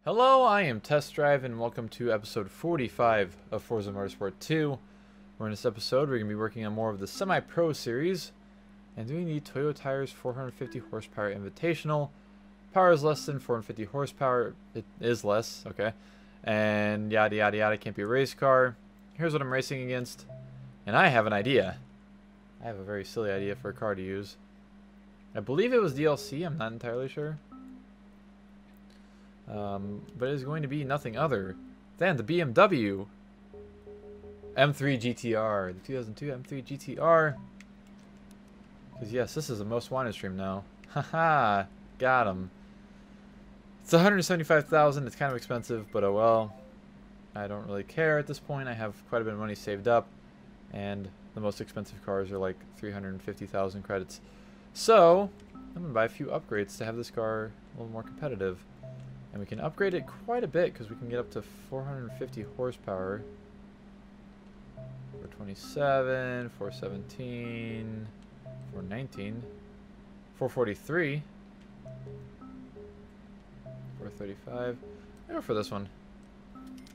Hello, I am Test Drive, and welcome to episode 45 of Forza Motorsport 2. In this episode, we're going to be working on more of the Semi-Pro series, and doing the Toyo Tires 450 horsepower Invitational. Power is less than 450 horsepower. It is less, okay. And yada yada yada, can't be a race car. Here's what I'm racing against, and I have an idea. I have a very silly idea for a car to use. I believe it was DLC, I'm not entirely sure. But it is going to be nothing other than the BMW M3 GTR, the 2002 M3 GTR. Because yes, this is a most wanted stream now. Haha, got him. It's 175,000. It's kind of expensive, but oh well. I don't really care at this point. I have quite a bit of money saved up, and the most expensive cars are like 350,000 credits. So I'm gonna buy a few upgrades to have this car a little more competitive. And we can upgrade it quite a bit because we can get up to 450 horsepower. 427, 417, 419, 443, 435. I go for this one.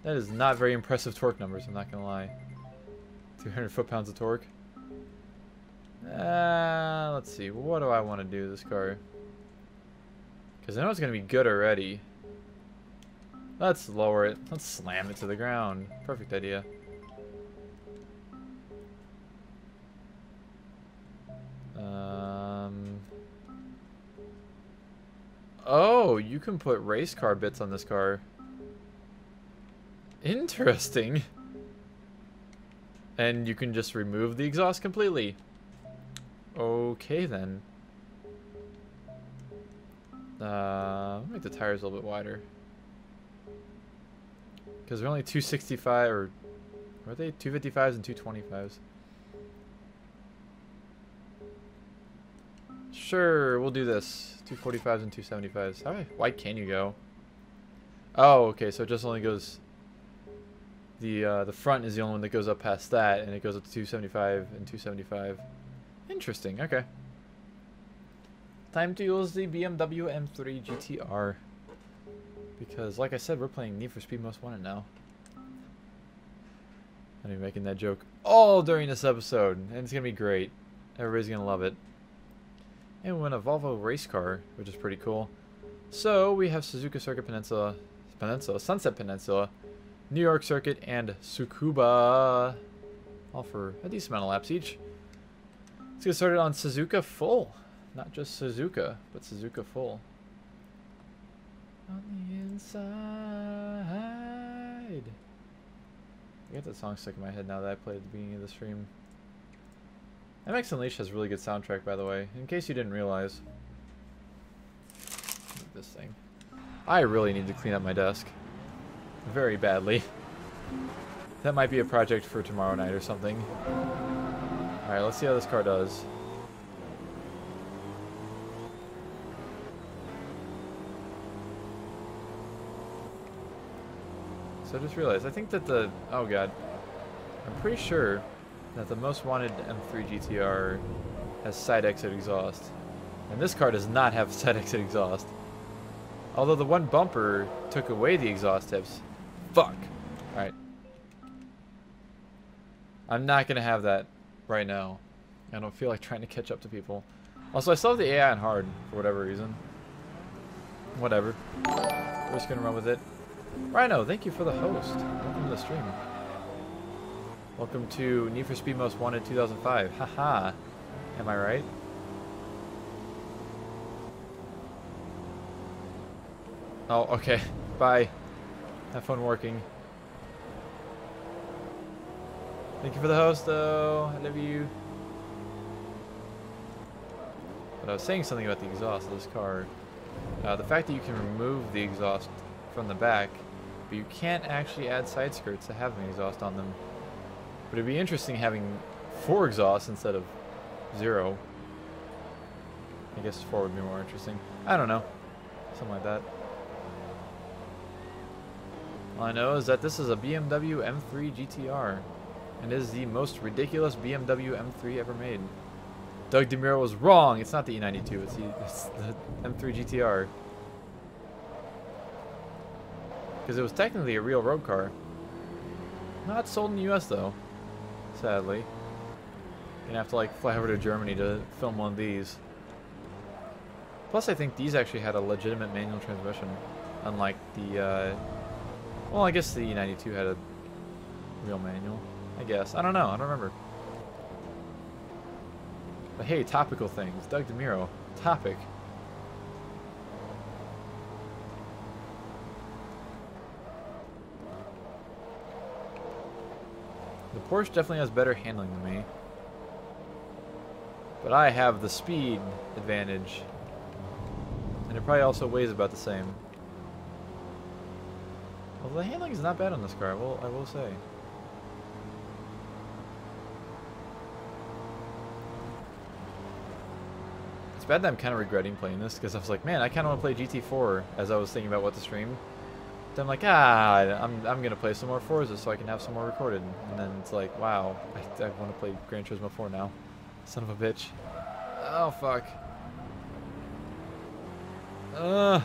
That is not very impressive torque numbers, I'm not going to lie. 300 foot-pounds of torque. Let's see. What do I want to do with this car? Because I know it's going to be good already. Let's lower it. Let's slam it to the ground. Perfect idea. Oh, you can put race car bits on this car. Interesting. And you can just remove the exhaust completely. Okay then. I'll make the tires a little bit wider. Because they're only 265, or are they 255s and 225s? Sure, we'll do this. 245s and 275s. How wide can you go? Oh, okay, so it just only goes... The front is the only one that goes up past that, and it goes up to 275 and 275. Interesting, okay. Time to use the BMW M3 GTR. Because, like I said, we're playing Need for Speed Most Wanted now. I'm gonna be making that joke all during this episode, and it's gonna be great. Everybody's gonna love it. And we win a Volvo race car, which is pretty cool. So we have Suzuka Circuit Peninsula, Sunset Peninsula, New York Circuit, and Tsukuba, all for a decent amount of laps each. Let's get started on Suzuka Full, not just Suzuka, but Suzuka Full. On the inside. I get that song stuck in my head now that I played at the beginning of the stream. MX Unleashed has really good soundtrack, by the way, in case you didn't realize. Look at this thing. I really need to clean up my desk. Very badly. That might be a project for tomorrow night or something. Alright, let's see how this car does. So I just realized, I think that the, oh god, I'm pretty sure that the most wanted M3 GTR has side exit exhaust. And this car does not have side exit exhaust. Although the one bumper took away the exhaust tips. Fuck. Alright. I'm not going to have that right now. I don't feel like trying to catch up to people. Also, I still have the AI on hard for whatever reason. Whatever. We're just going to run with it. Rhino, thank you for the host. Welcome to the stream. Welcome to Need for Speed Most Wanted 2005. Haha. Am I right? Oh, okay. Bye. Have fun working. Thank you for the host, though. I love you. But I was saying something about the exhaust of this car. The fact that you can remove the exhaust from the back, but you can't actually add side skirts to have an exhaust on them. But it'd be interesting having 4 exhausts instead of 0. I guess 4 would be more interesting. I don't know. Something like that. All I know is that this is a BMW M3 GTR, and it is the most ridiculous BMW M3 ever made. Doug DeMuro was wrong. It's not the E92. It's the M3 GTR. Because it was technically a real road car. Not sold in the US though, sadly. Gonna have to like fly over to Germany to film one of these. Plus I think these actually had a legitimate manual transmission. Unlike the, well I guess the 92 had a real manual. I guess. I don't know. I don't remember. But hey, topical things. Doug DeMuro. Topic. The Porsche definitely has better handling than me. But I have the speed advantage. And it probably also weighs about the same. Well, the handling is not bad on this car, I will say. It's bad that I'm kind of regretting playing this, because I was like, man, I kind of want to play GT4 as I was thinking about what to stream. Then I'm like, I'm going to play some more Forza so I can have some more recorded. And then it's like, wow, I want to play Gran Turismo 4 now. Son of a bitch. Oh, fuck. Fucker.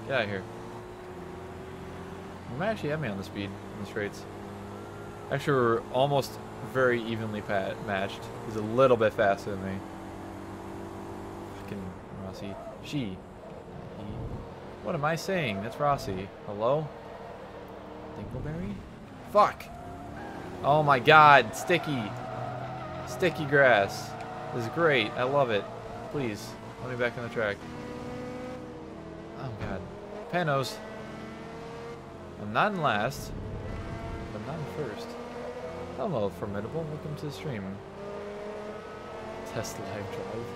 Get out of here. You might actually have me on the speed in the straights. Actually, we're almost very evenly matched. He's a little bit faster than me. Fucking Rossi. He. What am I saying? That's Rossi. Hello? Dingleberry? Fuck! Oh my god, sticky. Sticky grass. This is great. I love it. Please, let me back on the track. Oh god. Panos. I'm not in last. But I'm not in first. Hello, Formidable. Welcome to the stream. Test live drive.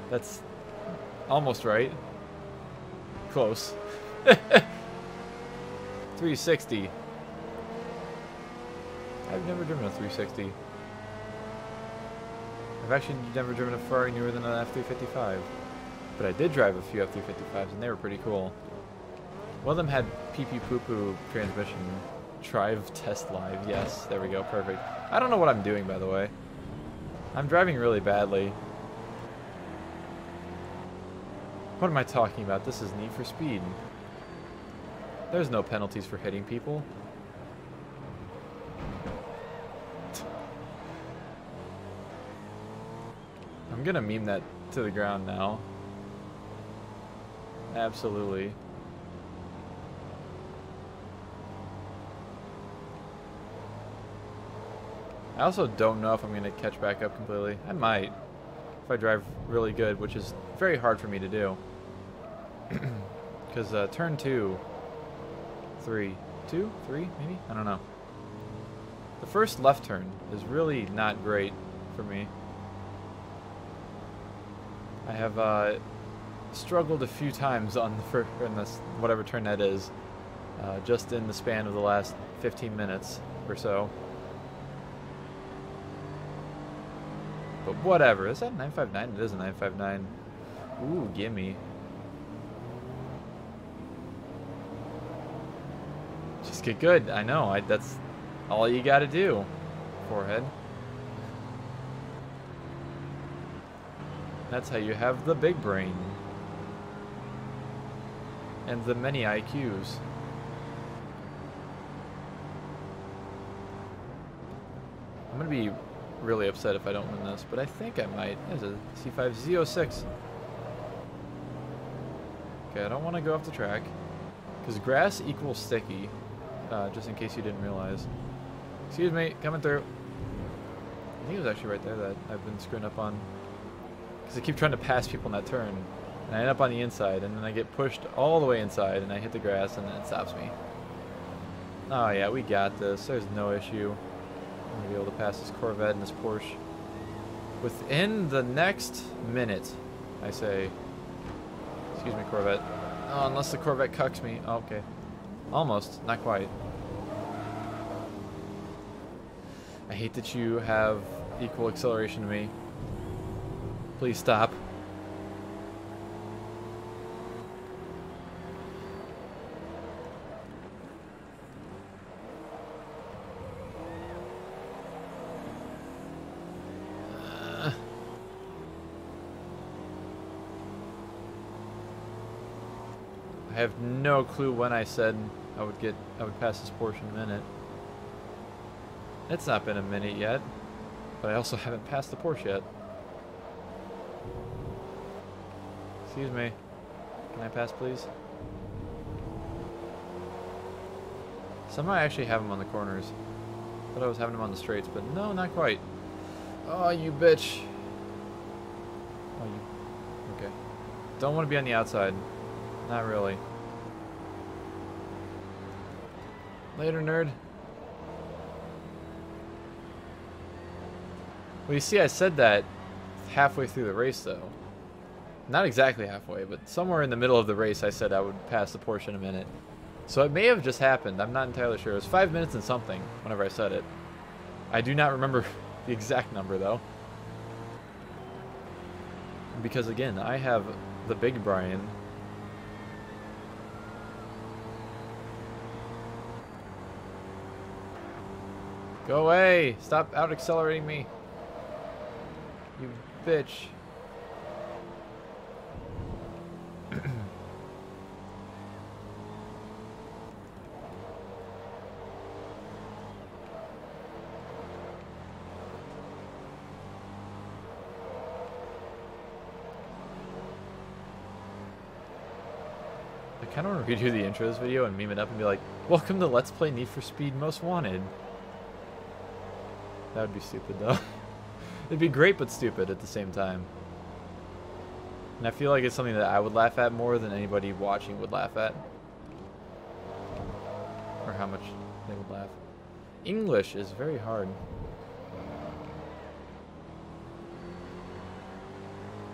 That's almost right. Close. 360. I've never driven a 360. I've actually never driven a Ferrari newer than an F355. But I did drive a few F355s and they were pretty cool. One of them had pee-pee-poo-poo transmission. Drive test live. Yes, there we go. Perfect. I don't know what I'm doing, by the way. I'm driving really badly. What am I talking about? This is Need for Speed. There's no penalties for hitting people. I'm gonna meme that to the ground now. Absolutely. I also don't know if I'm going to catch back up completely. I might, if I drive really good, which is very hard for me to do. Because turn 2, 3, maybe? I don't know. The first left turn is really not great for me. I have struggled a few times on the first, in this, whatever turn that is, just in the span of the last 15 minutes or so. But whatever. Is that 959? It is a 959. Ooh, gimme. Just get good. I know. That's all you gotta do. Forehead. That's how you have the big brain. And the many IQs. I'm gonna be really upset if I don't win this, but I think I might. There's a C5 Z06. Okay, I don't want to go off the track because grass equals sticky, just in case you didn't realize. Excuse me, coming through. I think it was actually right there that I've been screwing up on because I keep trying to pass people in that turn and I end up on the inside and then I get pushed all the way inside and I hit the grass and then it stops me. Oh yeah, we got this. There's no issue. I'm going to be able to pass this Corvette and this Porsche within the next minute, I say. Excuse me, Corvette. Oh, unless the Corvette cucks me. Oh, okay. Almost. Not quite. I hate that you have equal acceleration to me. Please stop. I have no clue when I said I would pass this Porsche in a minute. It's not been a minute yet, but I also haven't passed the Porsche yet. Excuse me. Can I pass, please? Somehow I actually have them on the corners. Thought I was having them on the straights, but no, not quite. Oh, you bitch. Oh, you. Okay. Don't want to be on the outside. Not really. Later, nerd. Well, you see, I said that halfway through the race, though. Not exactly halfway, but somewhere in the middle of the race, I said I would pass the Porsche in a minute. So it may have just happened. I'm not entirely sure. It was 5 minutes and something whenever I said it. I do not remember the exact number, though. Because, again, I have the big Brian. Go away! Stop out-accelerating me. You bitch. I kind of want to redo the intro of this video and meme it up and be like, welcome to Let's Play Need for Speed Most Wanted. That would be stupid, though. It'd be great, but stupid at the same time. And I feel like it's something that I would laugh at more than anybody watching would laugh at. Or how much they would laugh. English is very hard.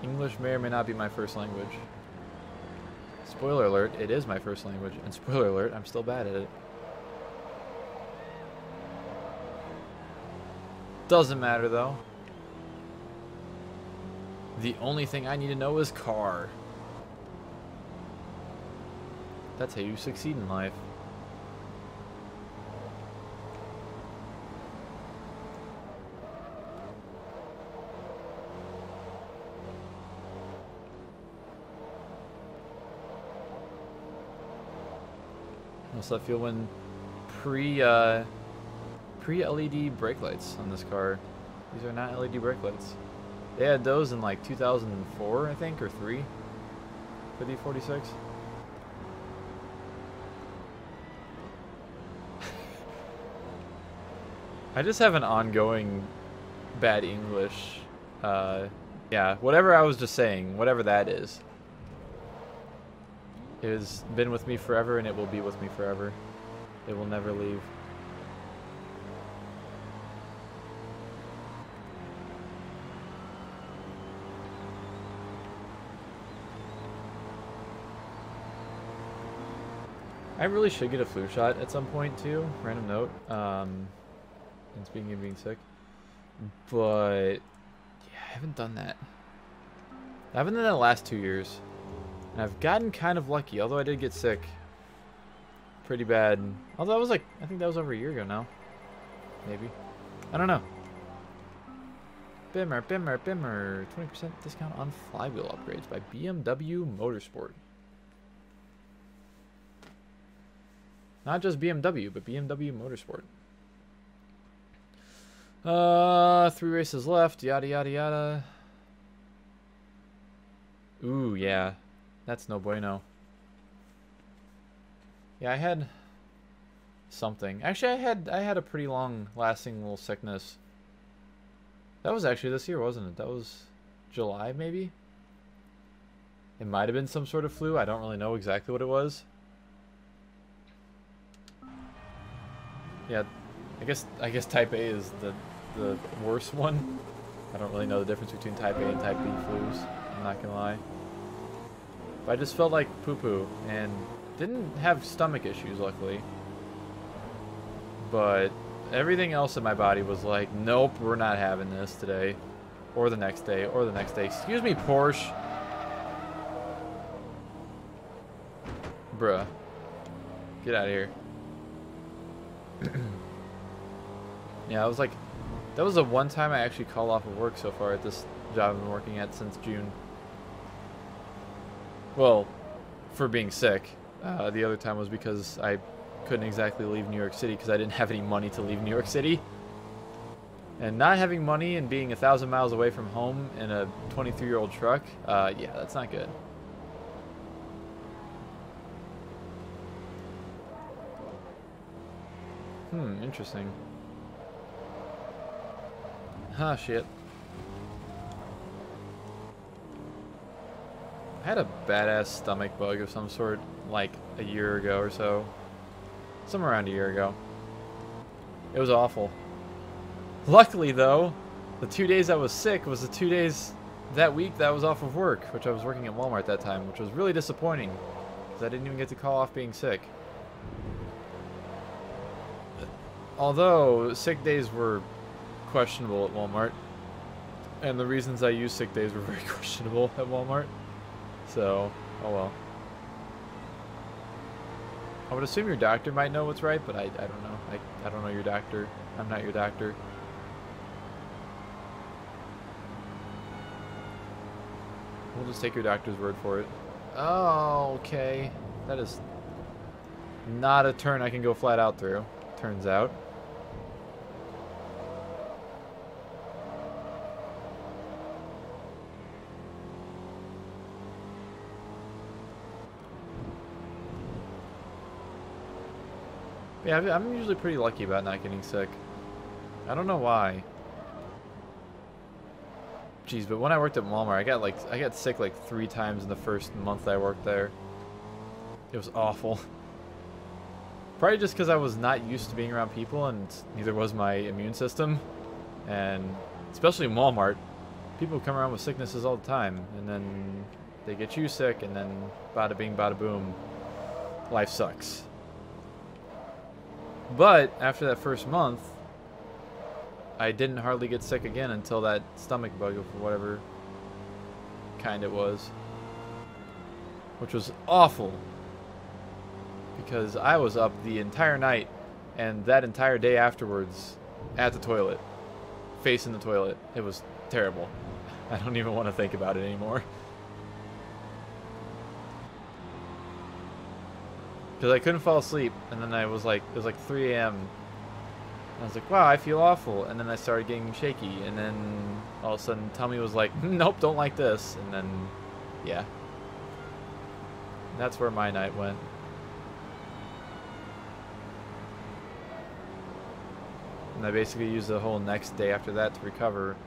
English may or may not be my first language. Spoiler alert, it is my first language. And spoiler alert, I'm still bad at it. Doesn't matter, though. The only thing I need to know is car. That's how you succeed in life. How's that feel when pre-LED brake lights on this car? These are not LED brake lights. They had those in like 2004, I think, or 3 for the 46. I just have an ongoing bad English. Yeah, whatever I was just saying, whatever that is. It has been with me forever, and it will be with me forever. It will never leave. I really should get a flu shot at some point too. Random note. And speaking of being sick, but yeah, I haven't done that. I haven't done that the last 2 years, and I've gotten kind of lucky. Although I did get sick pretty bad. Although that was like, I think that was over a year ago now. Maybe. I don't know. Bimmer, bimmer, bimmer. 20% discount on flywheel upgrades by BMW Motorsport. Not just BMW, but BMW Motorsport. 3 races left, yada yada yada. Ooh, yeah. That's no bueno. Yeah, I had something. Actually, I had a pretty long lasting little sickness. That was actually this year, wasn't it? That was July, maybe? It might have been some sort of flu. I don't really know exactly what it was. Yeah, I guess type A is the worst one. I don't really know the difference between type A and type B flus. I'm not gonna lie. But I just felt like poo-poo and didn't have stomach issues, luckily. But everything else in my body was like, nope, we're not having this today, or the next day, or the next day. Excuse me, Porsche. Bruh, get out of here. Yeah, I was like, that was the one time I actually called off of work so far at this job I've been working at since June. Well, for being sick. The other time was because I couldn't exactly leave New York City because I didn't have any money to leave New York City. And not having money and being 1,000 miles away from home in a 23-year-old truck, yeah, that's not good. Interesting. Ah, shit. I had a badass stomach bug of some sort, like, a year ago or so. Somewhere around a year ago. It was awful. Luckily, though, the 2 days I was sick was the 2 days that week that I was off of work, which I was working at Walmart that time, which was really disappointing, because I didn't even get to call off being sick. Although, sick days were questionable at Walmart, and the reasons I used sick days were very questionable at Walmart. So, oh well. I would assume your doctor might know what's right, but I don't know. I don't know your doctor. I'm not your doctor. We'll just take your doctor's word for it. Oh, okay. That is not a turn I can go flat out through, turns out. Yeah, I'm usually pretty lucky about not getting sick. I don't know why. Jeez, but when I worked at Walmart, I got sick like 3 times in the first month I worked there. It was awful. Probably just because I was not used to being around people, and neither was my immune system. And especially in Walmart, people come around with sicknesses all the time, and then they get you sick, and then bada bing, bada boom, life sucks. But after that first month, I didn't hardly get sick again until that stomach bug of whatever kind it was, which was awful because I was up the entire night and that entire day afterwards at the toilet, facing the toilet. It was terrible. I don't even want to think about it anymore. Because I couldn't fall asleep, and then it was like 3 a.m. I was like, wow, I feel awful. And then I started getting shaky, and then all of a sudden Tummy was like, nope, don't like this. And then, yeah. That's where my night went. And I basically used the whole next day after that to recover.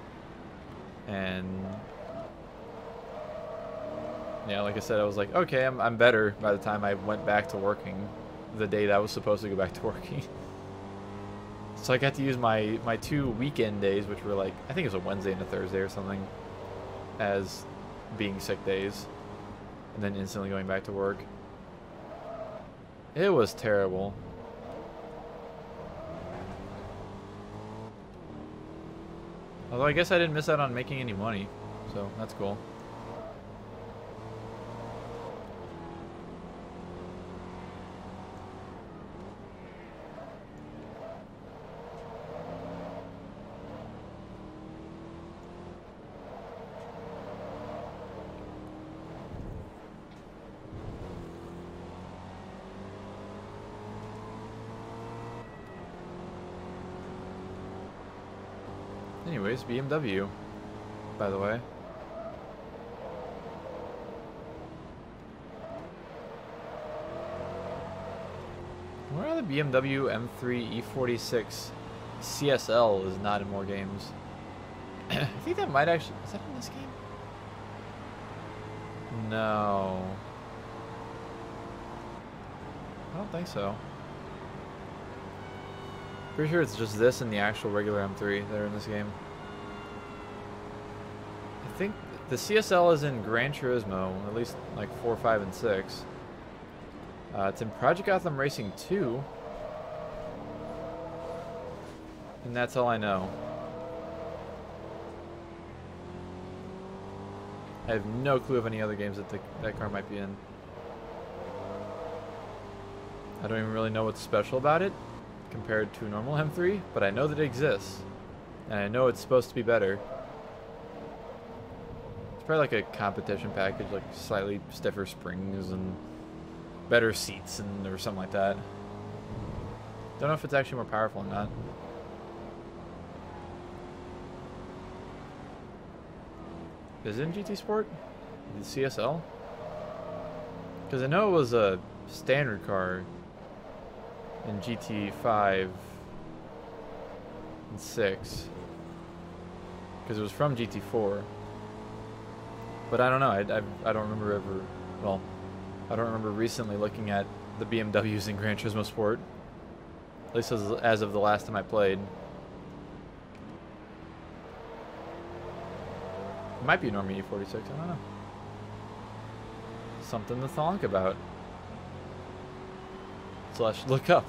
And yeah, like I said, I was like, okay, I'm better by the time I went back to working the day that I was supposed to go back to working. So I got to use my 2 weekend days, which were like, I think it was a Wednesday and a Thursday or something, as being sick days. And then instantly going back to work. It was terrible. Although I guess I didn't miss out on making any money, so that's cool. Anyways, BMW, by the way. Where are the BMW M3 E46 CSL is not in more games? I think that might actually... Is that in this game? No. I don't think so. Pretty sure it's just this and the actual regular M3 that are in this game. I think the CSL is in Gran Turismo, at least like 4, 5, and 6. It's in Project Gotham Racing 2. And that's all I know. I have no clue of any other games that that car might be in. I don't even really know what's special about it compared to a normal M3, but I know that it exists. And I know it's supposed to be better. It's probably like a competition package, like slightly stiffer springs and better seats and or something like that. Don't know if it's actually more powerful or not. Is it in GT Sport? The CSL? Because I know it was a standard car in GT5 and 6. Because it was from GT4. But I don't know. I don't remember ever... Well, I don't remember recently looking at the BMWs in Gran Turismo Sport. At least as of the last time I played. It might be a Norma E46, I don't know. Something to thonk about. Slash look up.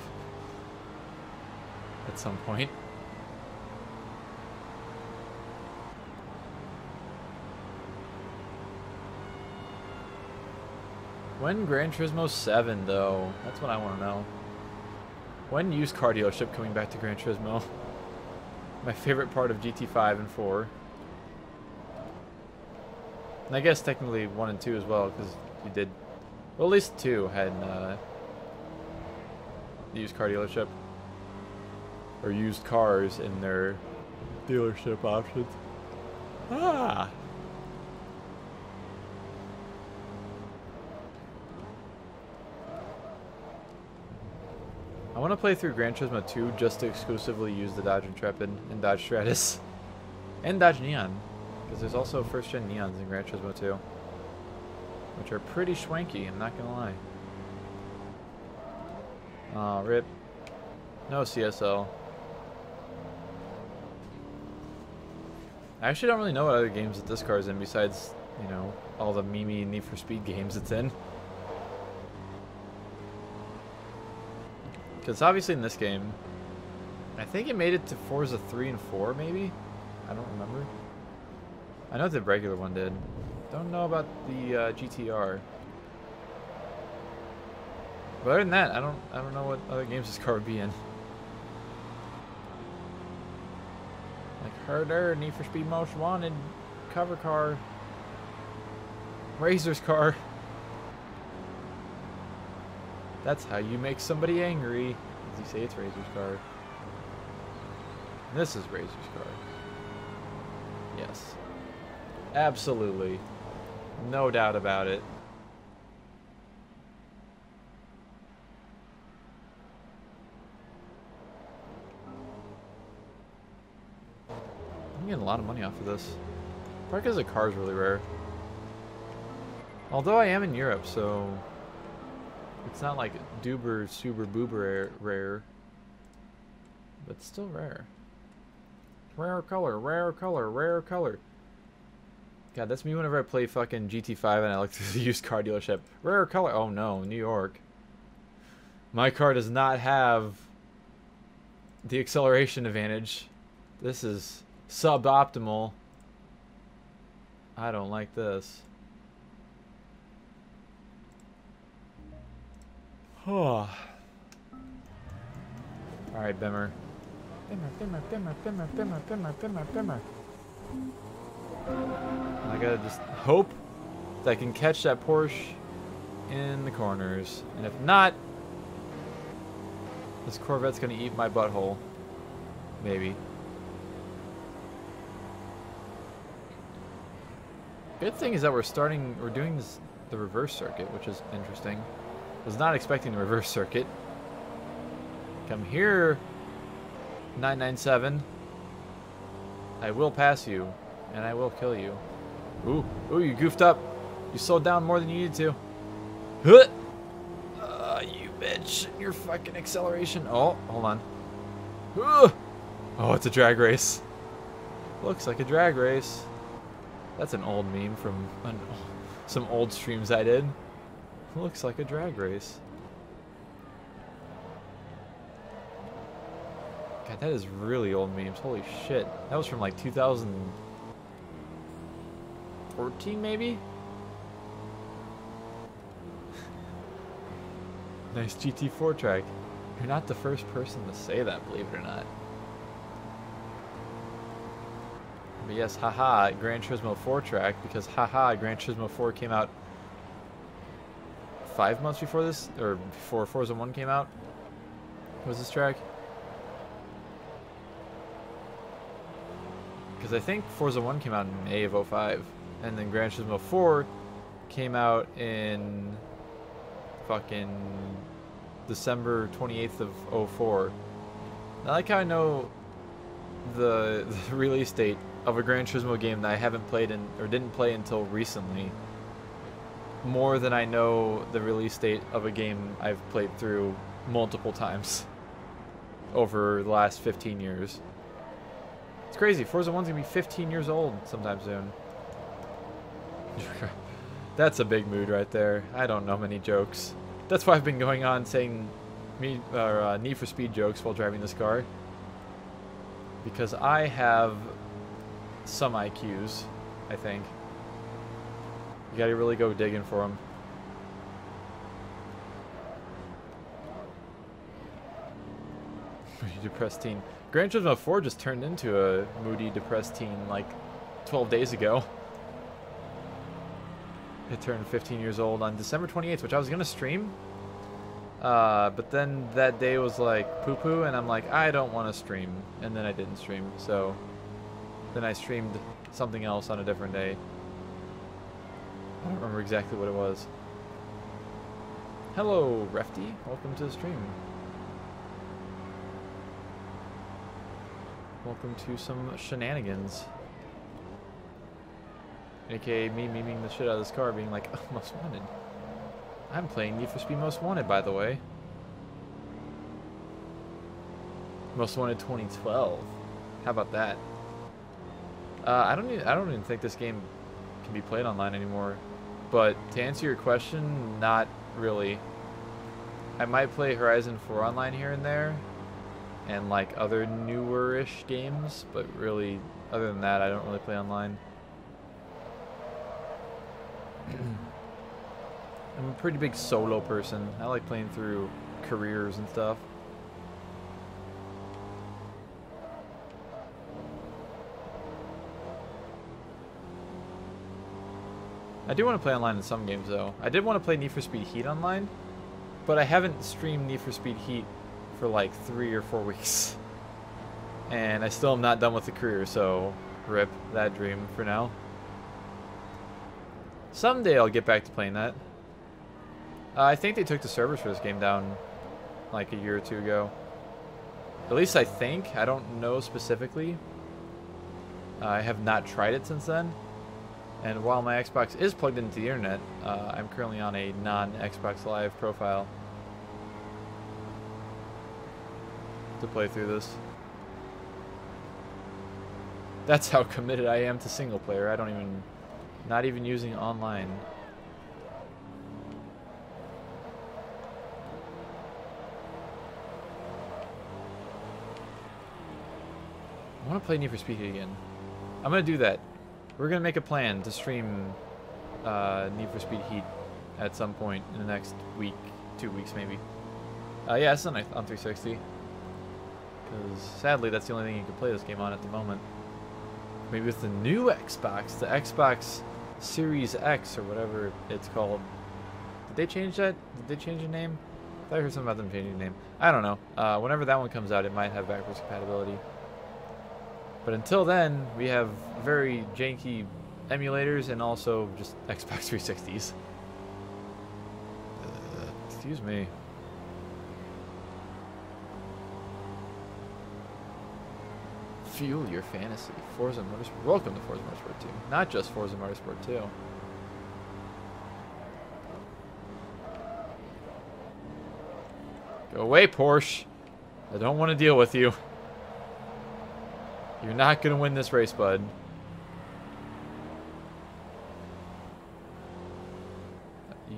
At some point. When Gran Turismo 7, though? That's what I want to know. When used car dealership coming back to Gran Turismo? My favorite part of GT5 and 4. And I guess technically 1 and 2 as well, because you did... Well, at least 2 had the used car dealership. Or used cars in their dealership options. Ah! I want to play through Gran Turismo 2 just to exclusively use the Dodge Intrepid and Dodge Stratus. And Dodge Neon. Because there's also first-gen Neons in Gran Turismo 2. Which are pretty schwanky, I'm not going to lie. Aw, rip. No CSL. I actually don't really know what other games that this car is in besides, you know, all the Mimi Need for Speed games it's in. Because obviously in this game, I think it made it to Forza 3 and 4, maybe? I don't remember. I know the regular one did. Don't know about the GTR. But other than that, I don't know what other games this car would be in. Like Herder, Need for Speed Most Wanted, Cover Car, Razor's car. That's how you make somebody angry. Does he say it's Razor's car? This is Razor's car. Yes. Absolutely. No doubt about it. I'm getting a lot of money off of this. Probably because the car is really rare. Although I am in Europe, so... It's not like duber, super boober rare. But still rare. Rare color, rare color, rare color. God, that's me whenever I play fucking GT5 and I look through the used car dealership. Rare color. Oh no, New York. My car does not have the acceleration advantage. This is suboptimal. I don't like this. Oh. Alright, Bimmer. Bimmer. I gotta just hope that I can catch that Porsche in the corners. And if not, this Corvette's gonna eat my butthole. Maybe. Good thing is that we're doing the reverse circuit, which is interesting. Was not expecting the reverse circuit. Come here, 997. I will pass you, and I will kill you. Ooh, you goofed up. You slowed down more than you needed to. You bitch. Your fucking acceleration. Oh, hold on. Oh, it's a drag race. Looks like a drag race. That's an old meme from some old streams I did. Looks like a drag race. God, that is really old memes. Holy shit. That was from like 2014 maybe? Nice GT4 track. You're not the first person to say that, believe it or not. But yes, haha, Gran Turismo 4 track, because haha, Gran Turismo 4 came out 5 months before this, or before Forza 1 came out, was this track. Because I think Forza 1 came out in May of 05, and then Gran Turismo 4 came out in fucking December 28th of 04. I like how I know the release date of a Gran Turismo game that I haven't played in, or didn't play until recently, more than I know the release date of a game I've played through multiple times over the last 15 years. It's crazy. Forza 1's gonna be 15 years old sometime soon. That's a big mood right there. I don't know many jokes. That's why I've been going on saying Need for Speed jokes while driving this car. Because I have some IQs, I think. You gotta really go digging for them. Moody, depressed teen. Gran Turismo 4 just turned into a moody, depressed teen like 12 days ago. It turned 15 years old on December 28th, which I was gonna stream. But then that day was like poo-poo, and I'm like, I don't want to stream. And then I didn't stream, so then I streamed something else on a different day. I don't remember exactly what it was. Hello, Refty. Welcome to the stream. Welcome to some shenanigans. AKA me memeing the shit out of this car, being like, oh, Most Wanted. I'm playing Need for Speed Most Wanted, by the way. Most Wanted 2012. How about that? I don't even think this game can be played online anymore. But to answer your question, not really. I might play Horizon 4 online here and there, and like other newer-ish games, but really, other than that, I don't really play online. I'm a pretty big solo person. I like playing through careers and stuff. I do want to play online in some games, though. I did want to play Need for Speed Heat online, but I haven't streamed Need for Speed Heat for like 3 or 4 weeks. And I still am not done with the career, so rip that dream for now. Someday I'll get back to playing that. I think they took the servers for this game down like a year or two ago. At least I think. I don't know specifically. I have not tried it since then. And while my Xbox is plugged into the internet, I'm currently on a non-Xbox Live profile to play through this. That's how committed I am to single player. I don't even... Not even using online. I want to play Need for Speed again. I'm going to do that. We're going to make a plan to stream Need for Speed Heat at some point in the next week, 2 weeks maybe. Yeah, it's on 360. Because sadly, that's the only thing you can play this game on at the moment. Maybe with the new Xbox, the Xbox Series X or whatever it's called. Did they change that? Did they change the name? I thought I heard something about them changing the name. I don't know. Whenever that one comes out, it might have backwards compatibility. But until then, we have very janky emulators and also just Xbox 360s. Excuse me. Fuel your fantasy. Forza Motorsport. Welcome to Forza Motorsport 2. Not just Forza Motorsport 2. Go away, Porsche. I don't want to deal with you. You're not going to win this race, bud.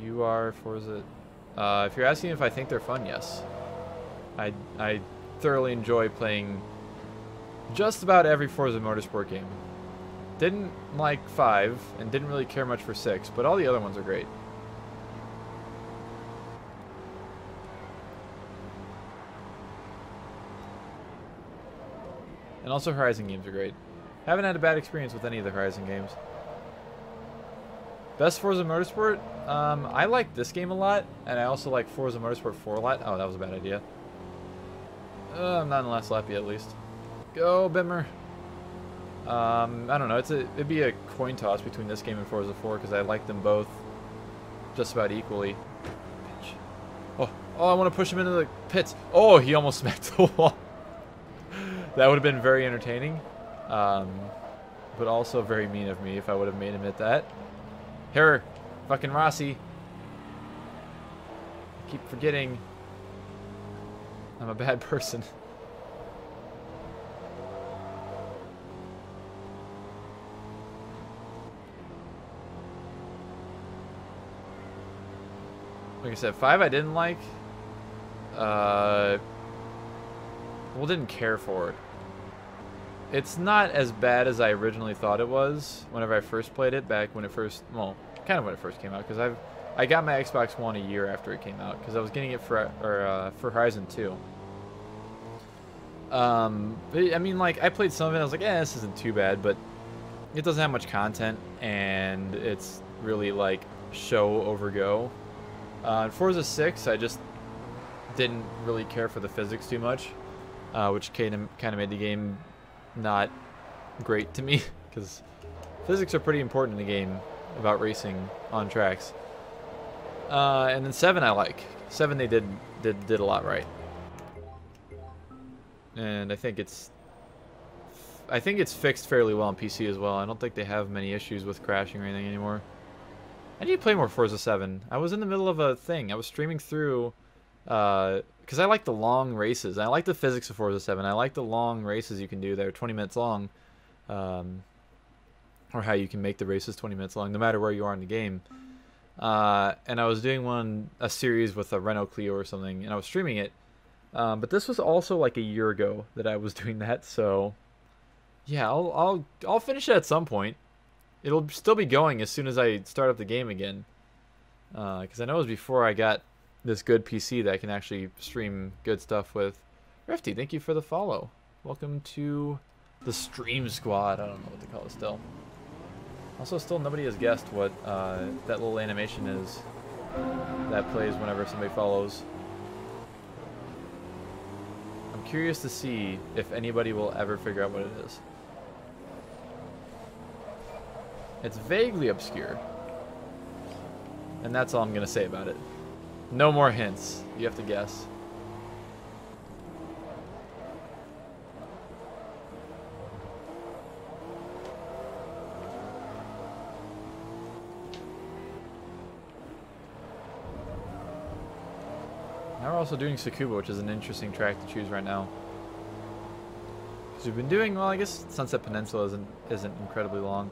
You are Forza. If you're asking if I think they're fun, yes. I thoroughly enjoy playing just about every Forza Motorsport game. Didn't like 5 and didn't really care much for 6, but all the other ones are great. And also Horizon games are great. Haven't had a bad experience with any of the Horizon games. Best Forza Motorsport? I like this game a lot, and I also like Forza Motorsport 4 a lot. Oh, that was a bad idea. I'm not in the last lap yet, at least. Go, Bimmer. I don't know. It'd be a coin toss between this game and Forza 4 because I like them both just about equally. Oh, I want to push him into the pits. Oh, he almost smacked the wall. That would have been very entertaining, but also very mean of me if I would have made him hit that. Here, fucking Rossi. I keep forgetting I'm a bad person. Like I said, 5 I didn't like. Well, didn't care for it. It's not as bad as I originally thought it was whenever I first played it back when it first, well, kind of when it first came out, because I got my Xbox One a year after it came out because I was getting it for Horizon 2. But, I mean, like, I played some of it, I was like, this isn't too bad, but it doesn't have much content, and it's really, like, show over go. In Forza 6, I just didn't really care for the physics too much, which kind of made the game not great to me, because physics are pretty important in the game about racing on tracks. And then 7 I like. 7 they did a lot right. And I think it's fixed fairly well on PC as well. I don't think they have many issues with crashing or anything anymore. I need to play more Forza 7. I was in the middle of a thing. I was streaming through because I like the long races. I like the physics of Forza 7. I like the long races you can do. They're 20 minutes long, or how you can make the races 20 minutes long, no matter where you are in the game. And I was doing a series with a Renault Clio or something, and I was streaming it. But this was also like a year ago that I was doing that, so yeah, I'll finish it at some point. It'll still be going as soon as I start up the game again, because I know it was before I got this good PC that I can actually stream good stuff with. Rifty, thank you for the follow. Welcome to the stream squad. I don't know what to call it still. Also, still nobody has guessed what that little animation is that plays whenever somebody follows. I'm curious to see if anybody will ever figure out what it is. It's vaguely obscure. And that's all I'm going to say about it. No more hints. You have to guess. Now we're also doing Tsukuba, which is an interesting track to choose right now. Because we've been doing, well, I guess Sunset Peninsula isn't incredibly long.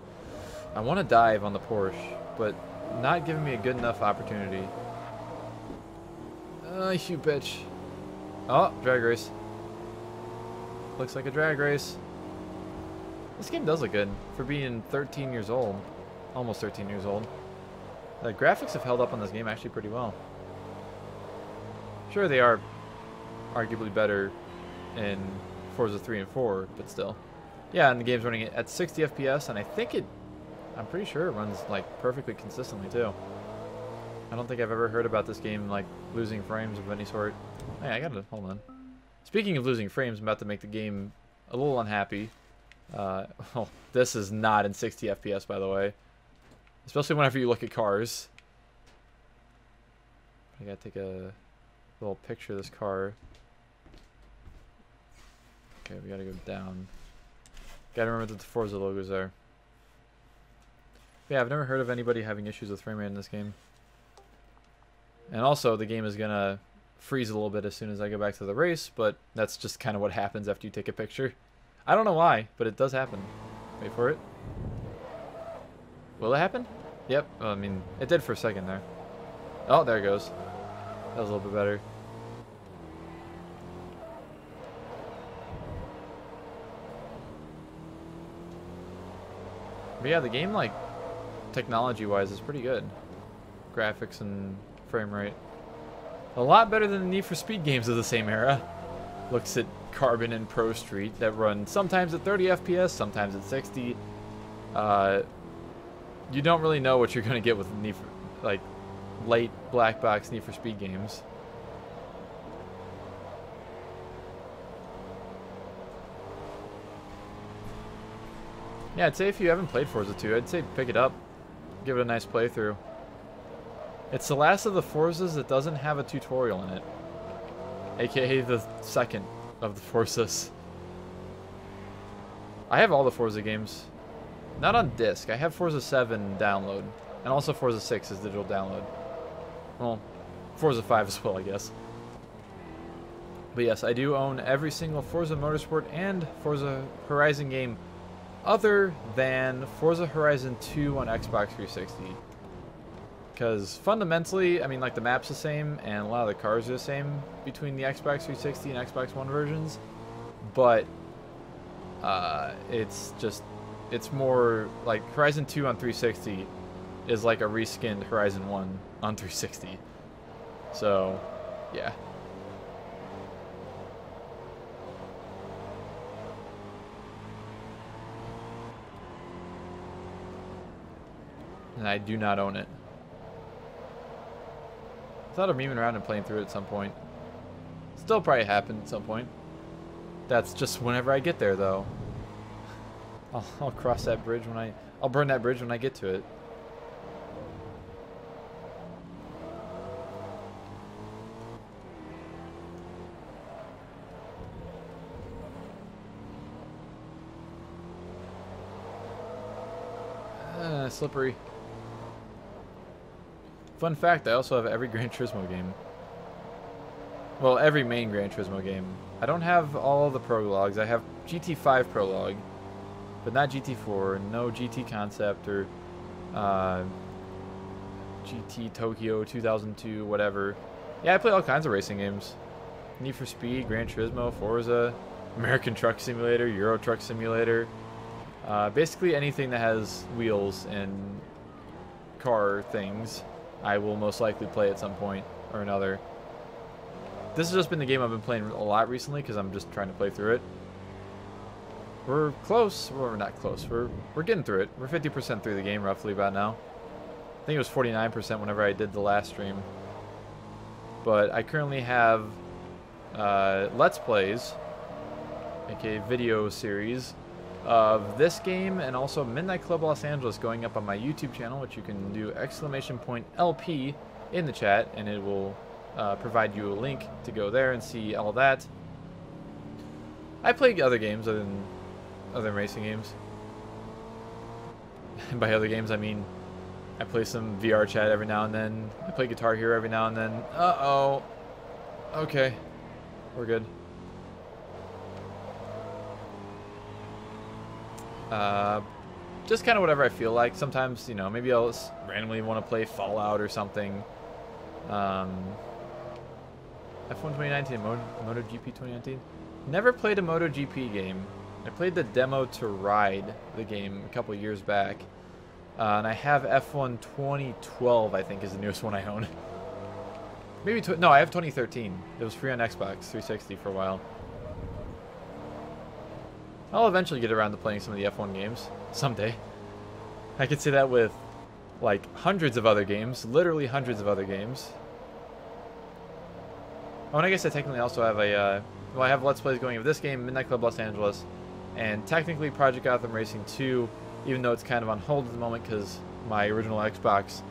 I want to dive on the Porsche, but not giving me a good enough opportunity. You bitch. Oh, drag race. Looks like a drag race. This game does look good for being 13 years old. Almost 13 years old. The graphics have held up on this game actually pretty well. Sure, they are arguably better in Forza 3 and 4, but still. Yeah, and the game's running at 60 FPS, and I'm pretty sure it runs like perfectly consistently too. I don't think I've ever heard about this game like losing frames of any sort. Hey, I gotta hold on. Speaking of losing frames, I'm about to make the game a little unhappy. Oh, this is not in 60 FPS, by the way. Especially whenever you look at cars. I gotta take a little picture of this car. Okay, we gotta go down. Gotta remember that the Forza logo's there. Yeah, I've never heard of anybody having issues with frame rate in this game. And also, the game is gonna freeze a little bit as soon as I go back to the race, but that's just kind of what happens after you take a picture. I don't know why, but it does happen. Wait for it. Will it happen? Yep, well, I mean, it did for a second there. Oh, there it goes. That was a little bit better. But yeah, the game, like, technology-wise is pretty good. Graphics and frame rate. A lot better than the Need for Speed games of the same era. Looks at Carbon and Pro Street that run sometimes at 30 FPS, sometimes at 60. The you don't really know what you're gonna get with Need for, like, late black box Need for Speed games. Yeah, I'd say if you haven't played Forza 2, I'd say pick it up. Give it a nice playthrough. It's the last of the Forzas that doesn't have a tutorial in it. AKA the second of the Forzas. I have all the Forza games. Not on disc. I have Forza 7 download. And also Forza 6 is digital download. Well, Forza 5 as well, I guess. But yes, I do own every single Forza Motorsport and Forza Horizon game other than Forza Horizon 2 on Xbox 360. Because fundamentally, I mean, like, the map's the same and a lot of the cars are the same between the Xbox 360 and Xbox One versions. But it's more like Horizon 2 on 360 is like a reskinned Horizon 1 on 360. So, yeah. And I do not own it. I thought of memeing around and playing through it at some point. Still probably happen at some point. That's just whenever I get there, though. I'll cross that bridge when I'll burn that bridge when I get to it. Slippery. Fun fact, I also have every Gran Turismo game. Well, every main Gran Turismo game. I don't have all the prologues. I have GT5 prologue, but not GT4, no GT Concept or GT Tokyo 2002, whatever. Yeah, I play all kinds of racing games. Need for Speed, Gran Turismo, Forza, American Truck Simulator, Euro Truck Simulator. Basically anything that has wheels and car things, I will most likely play at some point or another. This has just been the game I've been playing a lot recently because I'm just trying to play through it. We're close. Well, we're not close. We're getting through it. We're 50% through the game roughly about now. I think it was 49% whenever I did the last stream. But I currently have Let's Plays, aka video series, of this game and also Midnight Club Los Angeles going up on my YouTube channel, which you can do !LP in the chat, and it will provide you a link to go there and see all that. I play other games other than racing games. And by other games, I mean I play some VR chat every now and then. I play Guitar Hero every now and then. Uh-oh. Okay. We're good. Just kind of whatever I feel like. Sometimes, you know, maybe I'll just randomly want to play Fallout or something. F1 2019, MotoGP 2019. Never played a MotoGP game. I played the demo to Ride the game a couple years back. And I have F1 2012, I think, is the newest one I own. Maybe, no, I have 2013. It was free on Xbox 360 for a while. I'll eventually get around to playing some of the F1 games. Someday. I could say that with, like, hundreds of other games. Literally hundreds of other games. Oh, and I guess I technically also have a, well, I have Let's Plays going of this game, Midnight Club Los Angeles, and technically Project Gotham Racing 2, even though it's kind of on hold at the moment because my original Xbox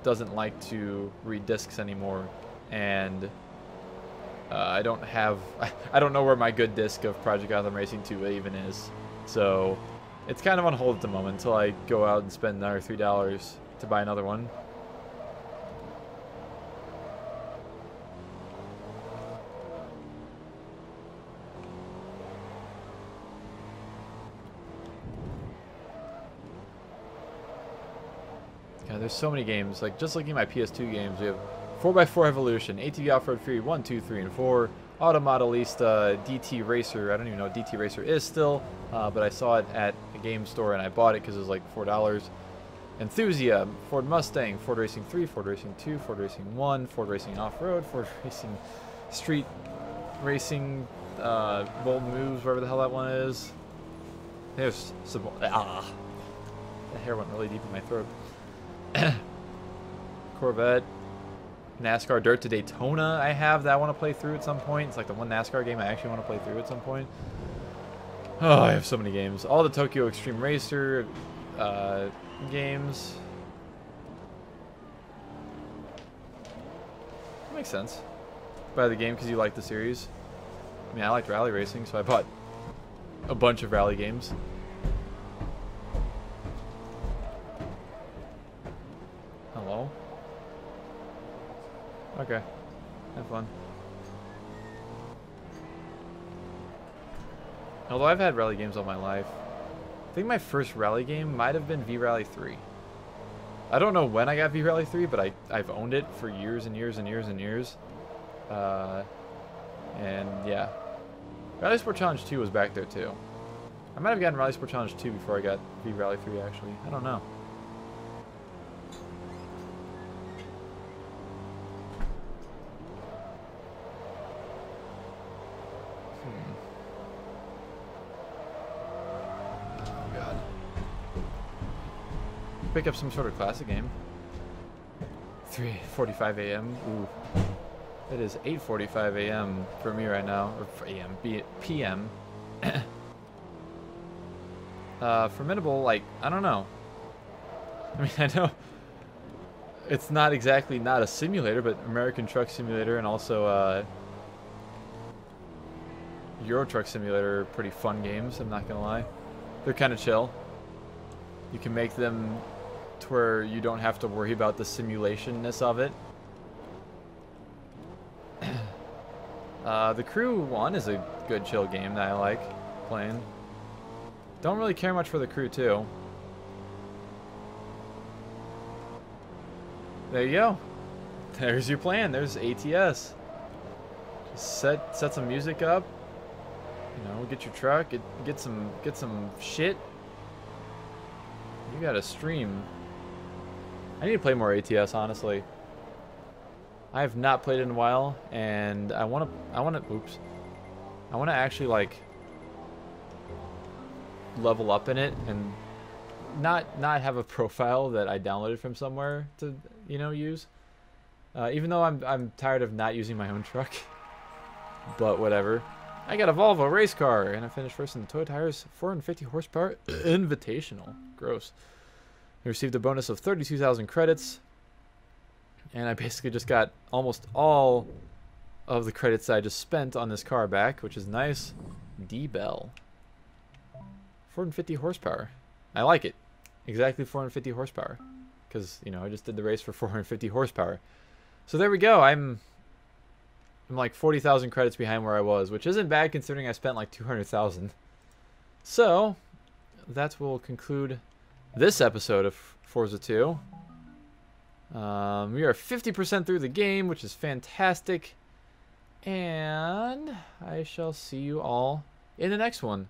doesn't like to read discs anymore, and I don't know where my good disc of Project Gotham Racing 2 even is. So it's kind of on hold at the moment until I go out and spend another $3 to buy another one. God, there's so many games. Like, just looking at my PS2 games, we have 4x4 Evolution, ATV Off-Road Fury 1, 2, 3, and 4, Automodelista, DT Racer. I don't even know what DT Racer is still, but I saw it at a game store and I bought it because it was like $4. Enthusia, Ford Mustang, Ford Racing 3, Ford Racing 2, Ford Racing 1, Ford Racing Off-Road, Ford Racing Street Racing, Bold Moves, whatever the hell that one is. There's some, The hair went really deep in my throat. Corvette. NASCAR Dirt to Daytona I have that I want to play through at some point. It's like the one NASCAR game I actually want to play through at some point. Oh, I have so many games. All the Tokyo Extreme Racer games. That makes sense. Buy the game because you like the series. I mean, I liked rally racing, so I bought a bunch of rally games. Hello? Okay. Have fun. Although I've had rally games all my life. I think my first rally game might have been V-Rally 3. I don't know when I got V-Rally 3, but I've owned it for years and years and years and years. And yeah. Rally Sport Challenge 2 was back there too. I might have gotten Rally Sport Challenge 2 before I got V-Rally 3 actually. I don't know. Pick up some sort of classic game. 3:45 a.m. Ooh. It is 8:45 a.m. for me right now. Or a.m. p.m. Formidable, like, I don't know. I mean, I know it's not exactly not a simulator, but American Truck Simulator and also Euro Truck Simulator are pretty fun games, I'm not gonna lie. They're kind of chill. You can make them to where you don't have to worry about the simulation-ness of it. The Crew 1 is a good chill game that I like playing. Don't really care much for the Crew 2. There you go. There's your plan. There's ATS. Just set some music up. You know, get your truck, get some shit. You gotta stream. I need to play more ATS, honestly. I have not played it in a while, and I wanna actually like level up in it and not have a profile that I downloaded from somewhere to, you know, use. Even though I'm tired of not using my own truck, but whatever. I got a Volvo race car, and I finished first in the Toyo Tires 450 horsepower Invitational. Gross. I received a bonus of 32,000 credits, and I basically just got almost all of the credits I just spent on this car back, which is nice. D-Bell. 450 horsepower. I like it. Exactly 450 horsepower. Because, you know, I just did the race for 450 horsepower. So there we go. I'm like 40,000 credits behind where I was, which isn't bad considering I spent like 200,000. So, that will conclude this episode of Forza 2. We are 50% through the game, which is fantastic. And I shall see you all in the next one.